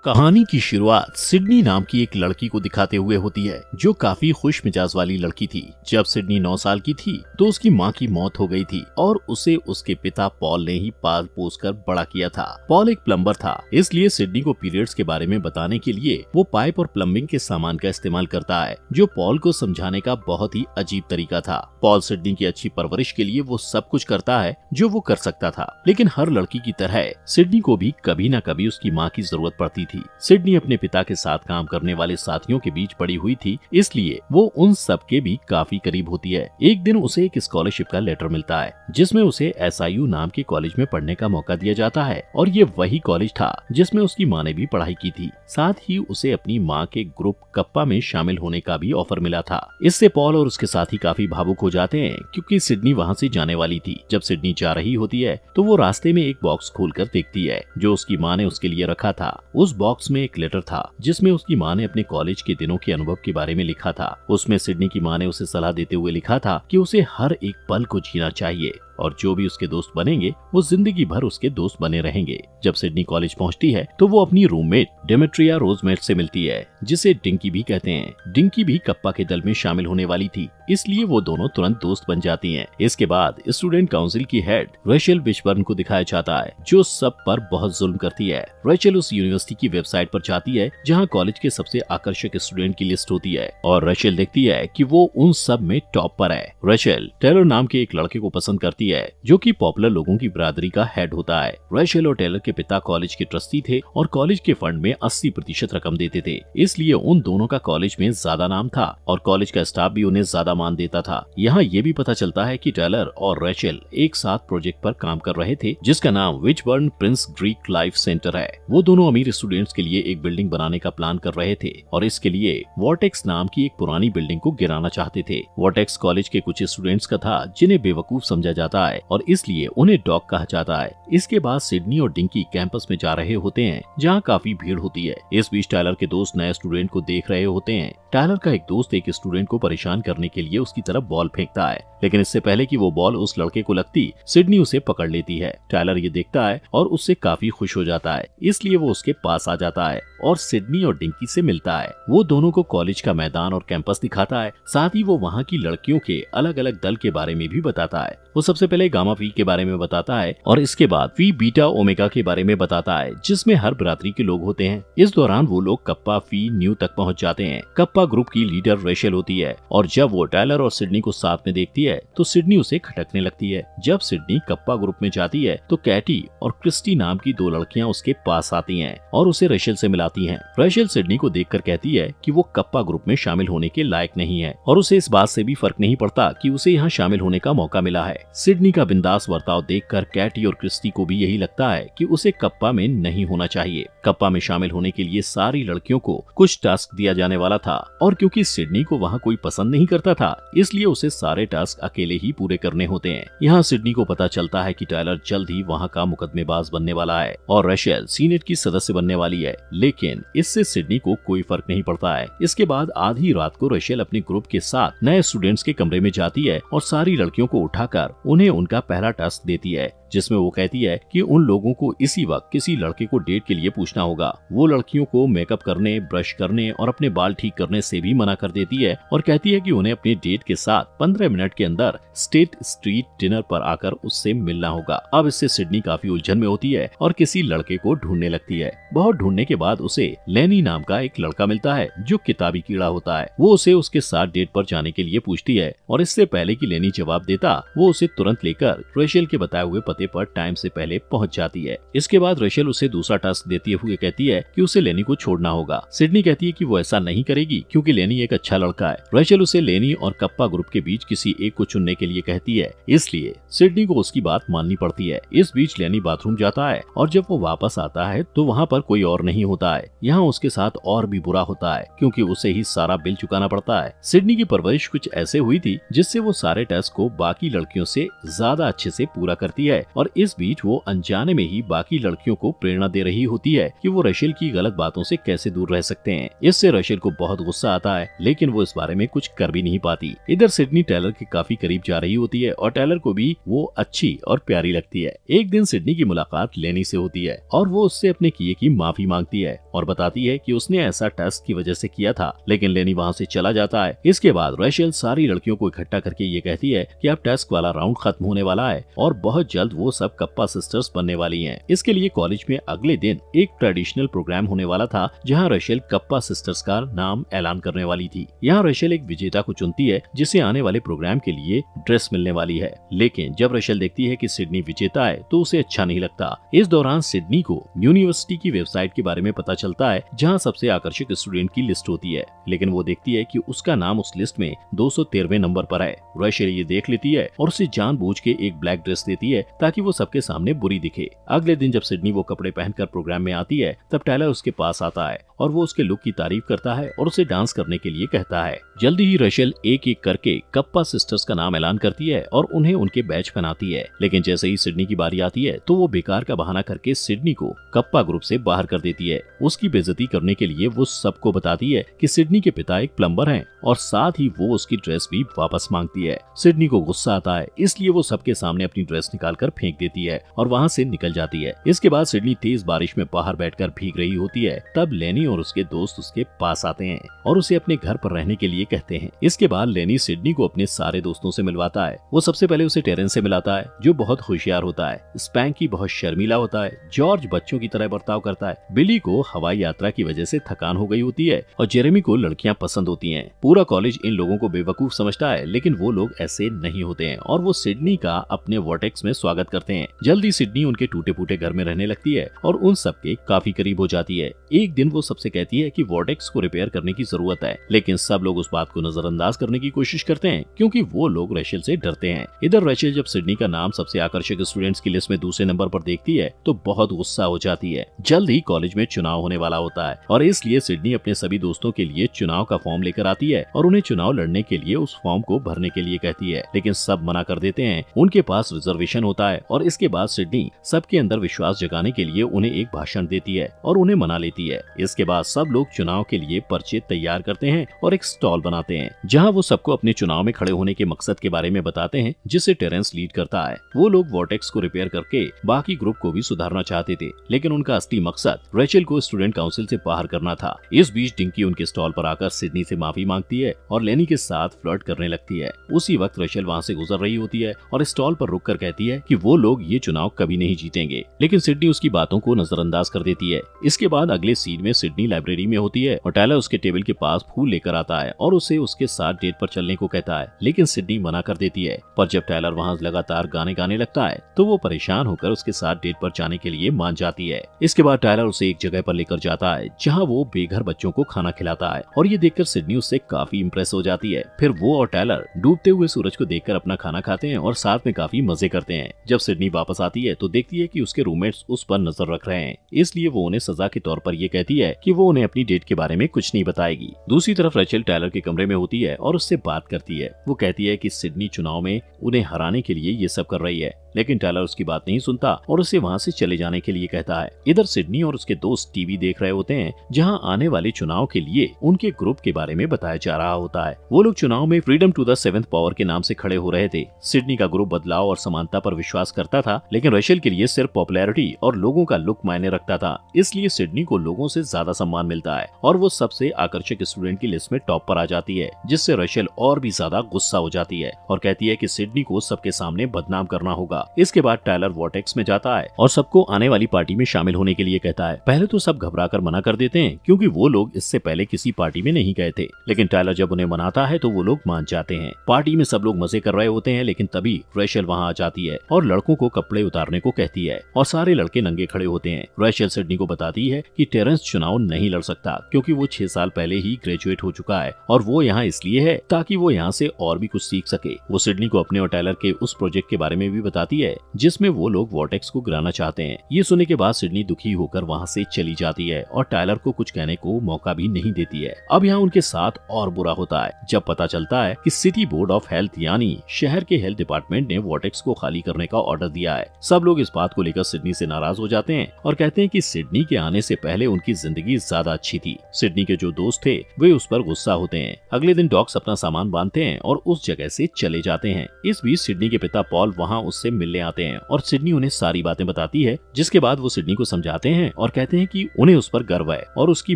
कहानी की शुरुआत सिडनी नाम की एक लड़की को दिखाते हुए होती है, जो काफी खुश मिजाज वाली लड़की थी। जब सिडनी 9 साल की थी तो उसकी माँ की मौत हो गई थी और उसे उसके पिता पॉल ने ही पाल पोस कर बड़ा किया था। पॉल एक प्लम्बर था, इसलिए सिडनी को पीरियड्स के बारे में बताने के लिए वो पाइप और प्लम्बिंग के सामान का इस्तेमाल करता है, जो पॉल को समझाने का बहुत ही अजीब तरीका था। पॉल सिडनी की अच्छी परवरिश के लिए वो सब कुछ करता है जो वो कर सकता था, लेकिन हर लड़की की तरह सिडनी को भी कभी न कभी उसकी माँ की जरूरत पड़ती थी। सिडनी अपने पिता के साथ काम करने वाले साथियों के बीच पड़ी हुई थी, इसलिए वो उन सब के भी काफी करीब होती है। एक दिन उसे एक स्कॉलरशिप का लेटर मिलता है, जिसमें उसे SIU नाम के कॉलेज में पढ़ने का मौका दिया जाता है, और ये वही कॉलेज था जिसमें उसकी माँ ने भी पढ़ाई की थी। साथ ही उसे अपनी माँ के ग्रुप कप्पा में शामिल होने का भी ऑफर मिला था। इससे पॉल और उसके साथी काफी भावुक हो जाते हैं, क्योंकि सिडनी वहाँ से जाने वाली थी। जब सिडनी जा रही होती है तो वो रास्ते में एक बॉक्स खोलकर देखती है, जो उसकी माँ ने उसके लिए रखा था। उस बॉक्स में एक लेटर था, जिसमें उसकी माँ ने अपने कॉलेज के दिनों के अनुभव के बारे में लिखा था। उसमें सिडनी की माँ ने उसे सलाह देते हुए लिखा था कि उसे हर एक पल को जीना चाहिए, और जो भी उसके दोस्त बनेंगे वो जिंदगी भर उसके दोस्त बने रहेंगे। जब सिडनी कॉलेज पहुंचती है तो वो अपनी रूममेट डेमेट्रिया रोजमेट से मिलती है, जिसे डिंकी भी कहते हैं। डिंकी भी कप्पा के दल में शामिल होने वाली थी, इसलिए वो दोनों तुरंत दोस्त बन जाती हैं। इसके बाद स्टूडेंट काउंसिल की हेड रेचल विशबर्न को दिखाया जाता है, जो सब पर बहुत जुल्म करती है। रेचल उस यूनिवर्सिटी की वेबसाइट पर जाती है जहाँ कॉलेज के सबसे आकर्षक स्टूडेंट की लिस्ट होती है, और रेचल देखती है कि वो उन सब में टॉप पर है। रेचल टेलर नाम के एक लड़के को पसंद करती है, जो कि पॉपुलर लोगों की बिरादरी का हेड होता है। रेचल और टेलर के पिता कॉलेज के ट्रस्टी थे और कॉलेज के फंड में 80% रकम देते थे, इसलिए उन दोनों का कॉलेज में ज्यादा नाम था और कॉलेज का स्टाफ भी उन्हें ज्यादा मान देता था। यहाँ ये भी पता चलता है कि टेलर और रेचल एक साथ प्रोजेक्ट पर काम कर रहे थे, जिसका नाम विशबर्न प्रिंस ग्रीक लाइफ सेंटर है। वो दोनों अमीर स्टूडेंट्स के लिए एक बिल्डिंग बनाने का प्लान कर रहे थे, और इसके लिए वॉर्टेक्स नाम की एक पुरानी बिल्डिंग को गिराना चाहते थे। वॉर्टेक्स कॉलेज के कुछ स्टूडेंट्स का था जिन्हें बेवकूफ समझा जाता है, और इसलिए उन्हें डॉग कहा जाता है। इसके बाद सिडनी और डिंकी कैंपस में जा रहे होते हैं, जहाँ काफी भीड़ होती है। इस बीच टायलर के दोस्त नए स्टूडेंट को देख रहे होते हैं। टायलर का एक दोस्त एक स्टूडेंट को परेशान करने के लिए उसकी तरफ बॉल फेंकता है, लेकिन इससे पहले कि वो बॉल उस लड़के को लगती, सिडनी उसे पकड़ लेती है। टायलर ये देखता है और उससे काफी खुश हो जाता है, इसलिए वो उसके पास आ जाता है और सिडनी और डिंकी से मिलता है। वो दोनों को कॉलेज का मैदान और कैंपस दिखाता है, साथ ही वो वहाँ की लड़कियों के अलग अलग दल के बारे में भी बताता है। वो सबसे पहले गामा फी के बारे में बताता है, और इसके बाद फी बीटा ओमेगा के बारे में बताता है, जिसमें हर बिरादरी के लोग होते हैं। इस दौरान वो लोग कप्पा फी न्यू तक पहुँच जाते हैं। कप्पा ग्रुप की लीडर रेचल होती है, और जब वो टायलर और सिडनी को साथ में देखती है तो सिडनी उसे खटकने लगती है। जब सिडनी कप्पा ग्रुप में जाती है तो कैटी और क्रिस्टी नाम की 2 लड़कियां उसके पास आती हैं और उसे रेचल से मिलाती हैं। रेचल सिडनी को देखकर कहती है कि वो कप्पा ग्रुप में शामिल होने के लायक नहीं है, और उसे इस बात से भी फर्क नहीं पड़ता कि उसे यहाँ शामिल होने का मौका मिला है। सिडनी का बिंदास बर्ताव देखकर कैटी और क्रिस्टी को भी यही लगता है कि उसे कप्पा में नहीं होना चाहिए। कप्पा में शामिल होने के लिए सारी लड़कियों को कुछ टास्क दिया जाने वाला था, और क्योंकि सिडनी को वहाँ कोई पसंद नहीं करता था, इसलिए उसे सारे टास्क अकेले ही पूरे करने होते हैं। यहाँ सिडनी को पता चलता है कि टायलर जल्द ही वहाँ का मुकदमेबाज बनने वाला है और रेचल सीनेट की सदस्य बनने वाली है, लेकिन इससे सिडनी को कोई फर्क नहीं पड़ता है। इसके बाद आधी रात को रेचल अपने ग्रुप के साथ नए स्टूडेंट्स के कमरे में जाती है और सारी लड़कियों को उठाकर उन्हें उनका पहला टास्क देती है, जिसमें वो कहती है कि उन लोगों को इसी वक्त किसी लड़के को डेट के लिए पूछना होगा। वो लड़कियों को मेकअप करने, ब्रश करने और अपने बाल ठीक करने से भी मना कर देती है, और कहती है कि उन्हें अपने डेट के साथ 15 मिनट के अंदर स्टेट स्ट्रीट डिनर पर आकर उससे मिलना होगा। अब इससे सिडनी काफी उलझन में होती है और किसी लड़के को ढूंढने लगती है। बहुत ढूंढने के बाद उसे लेनी नाम का एक लड़का मिलता है, जो किताबी कीड़ा होता है। वो उसे उसके साथ डेट पर जाने के लिए पूछती है, और इससे पहले कि लेनी जवाब देता, वो उसे तुरंत लेकर रेचल के बताए हुए पते पर टाइम से पहले पहुंच जाती है। इसके बाद रेचल उसे दूसरा टास्क देती हुए कहती है कि उसे लेनी को छोड़ना होगा। सिडनी कहती है कि वो ऐसा नहीं करेगी, क्योंकि लेनी एक अच्छा लड़का है। रेचल उसे लेनी और कप्पा ग्रुप के बीच किसी एक को चुनने के लिए कहती है, इसलिए सिडनी को उसकी बात माननी पड़ती है। इस बीच लेनी बाथरूम जाता है, और जब वो वापस आता है तो वहाँ पर कोई और नहीं होता है। यहाँ उसके साथ और भी बुरा होता है, क्योंकि उसे ही सारा बिल चुकाना पड़ता है। सिडनी की परवरिश कुछ ऐसे हुई थी जिससे वो सारे टेस्ट को बाकी लड़कियों से ज्यादा अच्छे से पूरा करती है, और इस बीच वो अनजाने में ही बाकी लड़कियों को प्रेरणा दे रही होती है कि वो रशेल की गलत बातों से कैसे दूर रह सकते हैं। इससे रशेल को बहुत गुस्सा आता है, लेकिन वो इस बारे में कुछ कर भी नहीं पाती। इधर सिडनी टेलर के काफी करीब जा रही होती है और टेलर को भी वो अच्छी और प्यारी लगती है। एक दिन सिडनी की मुलाकात लेनी से होती है और वो उससे अपने किए की माफी मांगती है और बताती है कि उसने ऐसा टेस्ट की वजह से किया था, लेकिन लेनी वहाँ से चला जाता है। इसके बाद रशेल सारी लड़कियों को इकट्ठा करके ये कहती है कि अब टेस्ट वाला राउंड खत्म होने वाला है और बहुत जल्द वो सब कप्पा सिस्टर्स बनने वाली हैं। इसके लिए कॉलेज में अगले दिन एक ट्रेडिशनल प्रोग्राम होने वाला था, जहाँ रशेल कप्पा सिस्टर्स का नाम ऐलान करने वाली थी। यहाँ रशेल एक विजेता को चुनती है जिसे आने वाले प्रोग्राम के लिए ड्रेस मिलने वाली है, लेकिन जब रशेल देखती है कि सिडनी विजेता है तो उसे अच्छा नहीं लगता। इस दौरान सिडनी को यूनिवर्सिटी की वेबसाइट के बारे में पता चलता है, जहाँ सबसे आकर्षक स्टूडेंट की लिस्ट होती है, लेकिन वो देखती है कि उसका नाम उस लिस्ट में 213वें नंबर पर है। रशेल ये देख लेती है और उसे जानबूझ के एक ब्लैक ड्रेस देती है ताकि वो सबके सामने बुरी दिखे। अगले दिन जब सिडनी वो कपड़े पहनकर प्रोग्राम में आती है, तब टेलर उसके पास आता है और वो उसके लुक की तारीफ करता है और उसे डांस करने के लिए कहता है। जल्दी ही रशेल एक एक करके कप्पा सिस्टर्स का नाम ऐलान करती है और उन्हें उनके बैच पहनाती है, लेकिन जैसे ही सिडनी की बारी आती है तो वो बेकार का बहाना करके सिडनी को कप्पा ग्रुप से बाहर कर देती है। उसकी बेइज्जती करने के लिए वो सबको बताती है कि सिडनी के पिता एक प्लम्बर हैं और साथ ही वो उसकी ड्रेस भी वापस मांगती है। सिडनी को गुस्सा आता है, इसलिए वो सबके सामने अपनी ड्रेस निकालकर फेंक देती है और वहाँ से निकल जाती है। इसके बाद सिडनी तेज बारिश में बाहर बैठकर भीग रही होती है, तब लेनी और उसके दोस्त उसके पास आते हैं और उसे अपने घर पर रहने के लिए कहते हैं। इसके बाद लेनी सिडनी को अपने सारे दोस्तों से मिलवाता है। वो सबसे पहले उसे टेरेंस से मिलाता है, जो बहुत होशियार होता है। स्पैंकी बहुत शर्मीला होता है। जॉर्ज बच्चों की तरह बर्ताव करता है। बिली को हवाई यात्रा की वजह से थकान हो गई होती है और जेरेमी को लड़कियां पसंद होती हैं। पूरा कॉलेज इन लोगों को बेवकूफ समझता है, लेकिन वो लोग ऐसे नहीं होते हैं और वो सिडनी का अपने वॉर्टेक्स में स्वागत करते हैं। जल्दी सिडनी उनके टूटे फूटे घर में रहने लगती है और उन सबके काफी करीब हो जाती है। एक दिन वो सबसे कहती है कि वॉर्टेक्स को रिपेयर करने की जरूरत है, लेकिन सब लोग उस बात को नजरअंदाज करने की कोशिश करते हैं क्योंकि वो लोग रशेल से डरते हैं। इधर रशेल जब सिडनी का नाम सबसे आकर्षक स्टूडेंट्स की लिस्ट में दूसरे नंबर पर देखती है तो बहुत गुस्सा हो जाती है। जल्द ही कॉलेज में चुनाव होने वाला होता है और इसलिए सिडनी अपने सभी दोस्तों के लिए चुनाव का फॉर्म लेकर आती है और उन्हें चुनाव लड़ने के लिए उस फॉर्म को भरने के लिए कहती है, लेकिन सब मना कर देते हैं। उनके पास रिजर्वेशन होता है और इसके बाद सिडनी सबके अंदर विश्वास जगाने के लिए उन्हें एक भाषण देती है और उन्हें मना लेती है। इसके बाद सब लोग चुनाव के लिए पर्चे तैयार करते हैं और एक स्टॉल बनाते हैं, जहां वो सबको अपने चुनाव में खड़े होने के मकसद के बारे में बताते हैं, जिसे टेरेंस लीड करता है। वो लोग वॉर्टेक्स को रिपेयर करके बाकी ग्रुप को भी सुधारना चाहते थे, लेकिन उनका असली मकसद रशेल को स्टूडेंट काउंसिल से बाहर करना था। इस बीच डिंकी उनके स्टॉल पर आकर सिडनी से माफी मांगती है और लेनी के साथ फ्लर्ट करने लगती है। उसी वक्त रशेल वहाँ से गुजर रही होती है और स्टॉल पर रुककर कहती है कि वो लोग ये चुनाव कभी नहीं जीतेंगे, लेकिन सिडनी उसकी बातों को नजरअंदाज कर देती है। इसके बाद अगले सीन में सिडनी लाइब्रेरी में होती है और टेलर उसके टेबल के पास फूल लेकर आता है और उसे उसके साथ डेट पर चलने को कहता है, लेकिन सिडनी मना कर देती है। पर जब टेलर वहाँ लगातार गाने गाने लगता है तो वो परेशान होकर उसके साथ डेट पर जाने के लिए मान जाती है। इसके बाद टेलर उसे एक जगह पर लेकर जाता है जहाँ वो बेघर बच्चों को खाना खिलाता है और ये देखकर सिडनी उससे काफी इम्प्रेस हो जाती है। फिर वो और टेलर डूबते हुए सूरज को देखकर अपना खाना खाते हैं और साथ में काफी मजे करते हैं। जब सिडनी वापस आती है तो देखती है कि उसके रूममेट्स उस पर नजर रख रहे हैं, इसलिए वो उन्हें सजा के तौर पर ये कहती है कि वो उन्हें अपनी डेट के बारे में कुछ नहीं बताएगी। दूसरी तरफ रशेल टेलर के कमरे में होती है और उससे बात करती है। वो कहती है कि सिडनी चुनाव में उन्हें हराने के लिए ये सब कर रही है, लेकिन टेलर उसकी बात नहीं सुनता और उसे वहाँ से चले जाने के लिए कहता है। इधर सिडनी और उसके दोस्त टीवी देख रहे होते हैं, जहाँ आने वाले चुनाव के लिए उनके ग्रुप के बारे में बताया जा रहा होता है। वो लोग चुनाव में freedom to the seventh power के नाम से खड़े हो रहे थे। सिडनी का ग्रुप बदलाव और समानता पर विश्वास करता था, लेकिन रशेल के लिए सिर्फ पॉपुलैरिटी और लोगों का लुक मायने रखता था। इसलिए सिडनी को लोगों से ज्यादा सम्मान मिलता है और वो सबसे आकर्षक स्टूडेंट की लिस्ट में टॉप पर आ जाती है, जिससे रशेल और भी ज्यादा गुस्सा हो जाती है और कहती है कि सिडनी को सबके सामने बदनाम करना होगा। इसके बाद टेलर वॉर्टेक्स में जाता है और सबको आने वाली पार्टी में शामिल होने के लिए कहता है। पहले तो सब घबराकर मना कर देते हैं क्योंकि वो लोग इससे पहले किसी पार्टी में नहीं गए थे, लेकिन टेलर जब उन्हें मनाता है तो वो लोग मान जाते हैं। पार्टी में सब लोग मजे कर रहे होते हैं, लेकिन तभी रशेल वहाँ आ जाती है और लड़कों को कपड़े उतारने को कहती है और सारे लड़के नंगे खड़े होते हैं। रशेल सिडनी को बताती है कि टेरेंस चुनाव नहीं लड़ सकता क्योंकि वो 6 साल पहले ही ग्रेजुएट हो चुका है और वो यहाँ इसलिए है ताकि वो यहाँ से और भी कुछ सीख सके। वो सिडनी को अपने और टेलर के उस प्रोजेक्ट के बारे में भी बताती आती है जिसमें वो लोग वॉर्टेक्स को गिराना चाहते हैं। ये सुनने के बाद सिडनी दुखी होकर वहाँ से चली जाती है और टायलर को कुछ कहने को मौका भी नहीं देती है। अब यहाँ उनके साथ और बुरा होता है जब पता चलता है कि सिटी बोर्ड ऑफ हेल्थ यानी शहर के हेल्थ डिपार्टमेंट ने वॉर्टेक्स को खाली करने का ऑर्डर दिया है। सब लोग इस बात को लेकर सिडनी से नाराज हो जाते हैं और कहते हैं कि सिडनी के आने से पहले उनकी जिंदगी ज्यादा अच्छी थी। सिडनी के जो दोस्त थे वे उस पर गुस्सा होते हैं। अगले दिन डॉक्स अपना सामान बांधते हैं और उस जगह से चले जाते हैं। इस बीच सिडनी के पिता पॉल वहाँ उससे मिलने आते हैं और सिडनी उन्हें सारी बातें बताती है, जिसके बाद वो सिडनी को समझाते हैं और कहते हैं कि उन्हें उस पर गर्व है और उसकी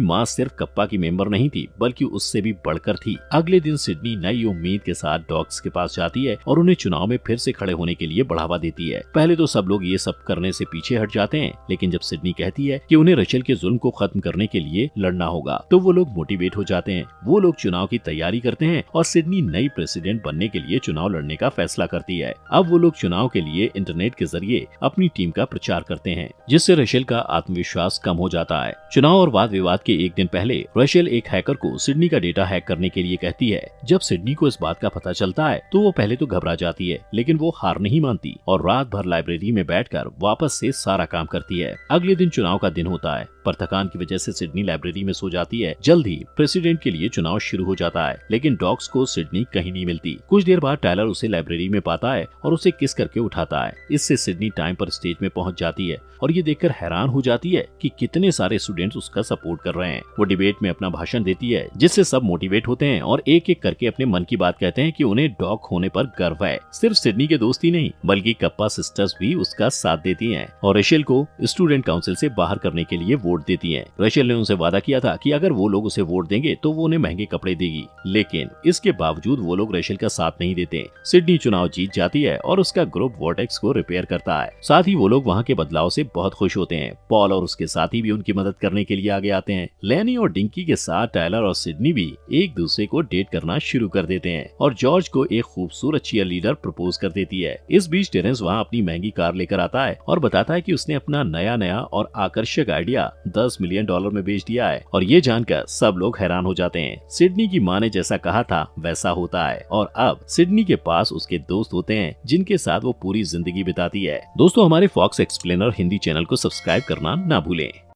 माँ सिर्फ कप्पा की मेंबर नहीं थी बल्कि उससे भी बढ़कर थी। अगले दिन सिडनी नई उम्मीद के साथ डॉक्स के पास जाती है और उन्हें चुनाव में फिर से खड़े होने के लिए बढ़ावा देती है। पहले तो सब लोग ये सब करने से पीछे हट जाते हैं, लेकिन जब सिडनी कहती है कि उन्हें रचेल के जुल्म को खत्म करने के लिए लड़ना होगा तो वो लोग मोटिवेट हो जाते हैं। वो लोग चुनाव की तैयारी करते हैं और सिडनी नई प्रेसिडेंट बनने के लिए चुनाव लड़ने का फैसला करती है। अब वो लोग चुनाव के लिए इंटरनेट के जरिए अपनी टीम का प्रचार करते हैं, जिससे रचेल का आत्मविश्वास कम हो जाता है। चुनाव और वाद विवाद के एक दिन पहले रचेल एक हैकर को सिडनी का डेटा हैक करने के लिए कहती है। जब सिडनी को इस बात का पता चलता है तो वो पहले तो घबरा जाती है, लेकिन वो हार नहीं मानती और रात भर लाइब्रेरी में बैठकर वापस से सारा काम करती है। अगले दिन चुनाव का दिन होता है, पर थकान की वजह से सिडनी लाइब्रेरी में सो जाती है। जल्द ही प्रेसिडेंट के लिए चुनाव शुरू हो जाता है, लेकिन डॉक्स को सिडनी कहीं नहीं मिलती। कुछ देर बाद टायलर उसे लाइब्रेरी में पाता है और उसे किस करके उठाता है। इससे सिडनी टाइम पर स्टेज में पहुंच जाती है और ये देखकर हैरान हो जाती है कि कितने सारे स्टूडेंट्स उसका सपोर्ट कर रहे हैं। वो डिबेट में अपना भाषण देती है, जिससे सब मोटिवेट होते हैं और एक एक करके अपने मन की बात कहते हैं कि उन्हें डॉक होने पर गर्व है। सिर्फ सिडनी के दोस्त ही नहीं बल्कि कप्पा सिस्टर्स भी उसका साथ देती हैं और रचेल को स्टूडेंट काउंसिल से बाहर करने के लिए वोट देती हैं। रचेल ने उनसे वादा किया था कि अगर वो लोग उसे वोट देंगे तो वो उन्हें महंगे कपड़े देगी, लेकिन इसके बावजूद वो लोग रचेल का साथ नहीं देते। सिडनी चुनाव जीत जाती है और उसका ग्रुप वॉर्टेक्स को रिपेयर करता है। साथ ही वो लोग वहाँ के बदलाव से बहुत खुश होते हैं। पॉल और उसके साथी भी उनकी मदद करने के लिए आगे आते हैं। लेनी और डिंकी के साथ टायलर और सिडनी भी एक दूसरे को डेट करना शुरू कर देते हैं और जॉर्ज को एक खूबसूरत चीयर लीडर प्रपोज कर देती है। इस बीच टेरेंस वहाँ अपनी महंगी कार लेकर आता है और बताता है कि उसने अपना नया और आकर्षक आइडिया $10 मिलियन में बेच दिया है और ये जानकर सब लोग हैरान हो जाते हैं। सिडनी की माँ ने जैसा कहा था वैसा होता है और अब सिडनी के पास उसके दोस्त होते हैं जिनके साथ वो पूरी जिंदगी बिताती है। दोस्तों, हमारे फॉक्स एक्सप्लेनर हिंदी चैनल को सब्सक्राइब करना ना भूलें।